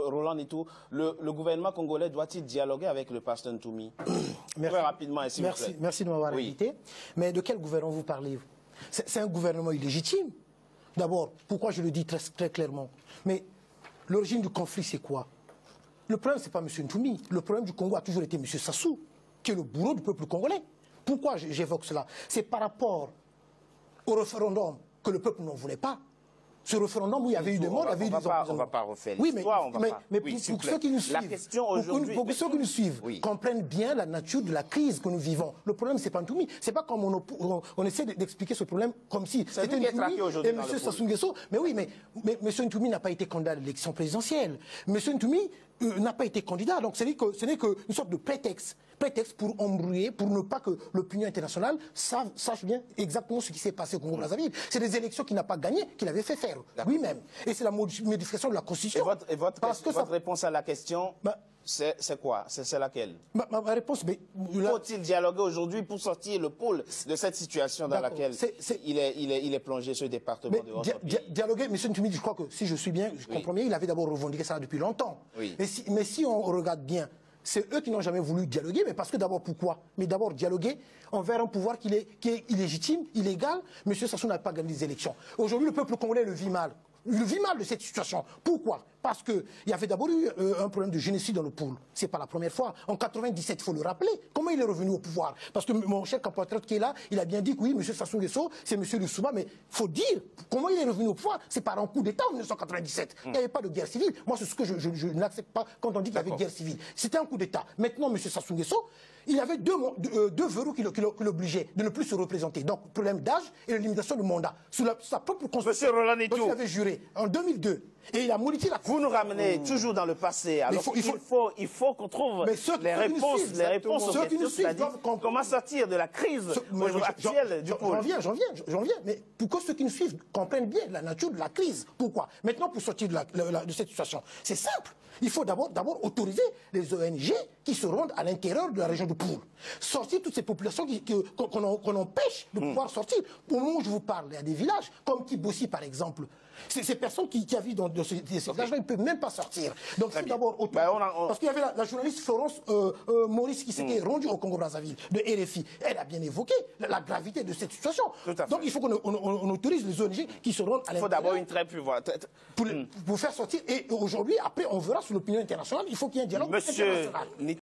Roland Nitouré, le gouvernement congolais doit-il dialoguer avec le pasteur Ntoumi? Très rapidement, s'il vous plaît. Merci de m'avoir invité. Mais de quel gouvernement vous parlez? C'est un gouvernement illégitime. D'abord, pourquoi je le dis très clairement? Mais l'origine du conflit, c'est quoi? Le problème, ce n'est pas M. Ntoumi. Le problème du Congo a toujours été M. Sassou, qui est le bourreau du peuple congolais. Pourquoi j'évoque cela? C'est par rapport au référendum que le peuple n'en voulait pas. Ce référendum où il y avait eu des morts, il y avait eu des emprisonnements. On ne va pas refaire l'histoire. Oui, mais pour ceux qui nous suivent, la question aujourd'hui, pour ceux qui nous suivent, comprennent bien la nature de la crise que nous vivons. Le problème, c'est pas Ntoumi. C'est pas comme on essaie d'expliquer ce problème comme si c'était Ntoumi et M. Sassou Nguesso. Mais oui, mais M. Ntoumi n'a pas été candidat à l'élection présidentielle. M. Ntoumi n'a pas été candidat. Donc ce n'est qu'une sorte de prétexte pour embrouiller, pour ne pas que l'opinion internationale sache bien exactement ce qui s'est passé au Congo-Brazzaville. C'est des élections qu'il n'a pas gagnées, qu'il avait fait faire lui-même. Et c'est la modification de la Constitution. Et votre réponse à la question, c'est quoi? C'est laquelle? Ma réponse, mais... Faut-il dialoguer aujourd'hui pour sortir le pôle de cette situation dans laquelle il est plongé, ce département de votre pays? Dialoguer, M. Ntoumi, je crois que si je suis bien, je comprends bien, il avait d'abord revendiqué ça depuis longtemps. Mais si on regarde bien, c'est eux qui n'ont jamais voulu dialoguer, mais parce que d'abord, pourquoi? Mais d'abord, dialoguer envers un pouvoir qui est illégitime, illégal. M. Sassou n'a pas gagné des élections. Aujourd'hui, le peuple congolais le vit mal. Il vit mal de cette situation. Pourquoi? Parce qu'il y avait d'abord eu un problème de génocide dans le pôle. Ce n'est pas la première fois. En 97, il faut le rappeler. Comment il est revenu au pouvoir? Parce que mon cher compatriote qui est là, il a bien dit que oui, M. Sassou Nguesso, c'est M. Lissouba, mais il faut dire comment il est revenu au pouvoir. C'est par un coup d'État en 1997. Il n'y avait pas de guerre civile. Moi, c'est ce que je n'accepte pas quand on dit qu'il y avait guerre civile. C'était un coup d'État. Maintenant, M. Sassou Nguesso, il avait deux verrous qui l'obligeaient de ne plus se représenter. Donc, problème d'âge et la limitation de mandat. Sous sa propre constitution. M. Roland Nitouré, il avait juré en 2002. Et il a modifié la... Vous nous ramenez toujours dans le passé. Alors il faut qu'on trouve les réponses aux questions. Comment sortir de la crise actuelle du pôle? J'en viens. Mais pour que ceux qui nous suivent comprennent bien la nature de la crise. Pourquoi? Maintenant, pour sortir de cette situation, c'est simple. Il faut d'abord autoriser les ONG qui se rendent à l'intérieur de la région de Poul. Sortir toutes ces populations qu'on empêche de pouvoir sortir. Au moment où je vous parle, il y a des villages comme Kibossi par exemple. Ces personnes qui habitent dans ces villages-là, ils ne peuvent même pas sortir. Donc il faut d'abord parce qu'il y avait la journaliste Florence Maurice qui s'était rendue au Congo-Brazzaville de RFI. Elle a bien évoqué la gravité de cette situation. Donc il faut qu'on autorise les ONG qui se rendent à l'intérieur. Il faut d'abord une trêve pour faire sortir. Et aujourd'hui, après, on verra sur l'opinion internationale, il faut qu'il y ait un dialogue international.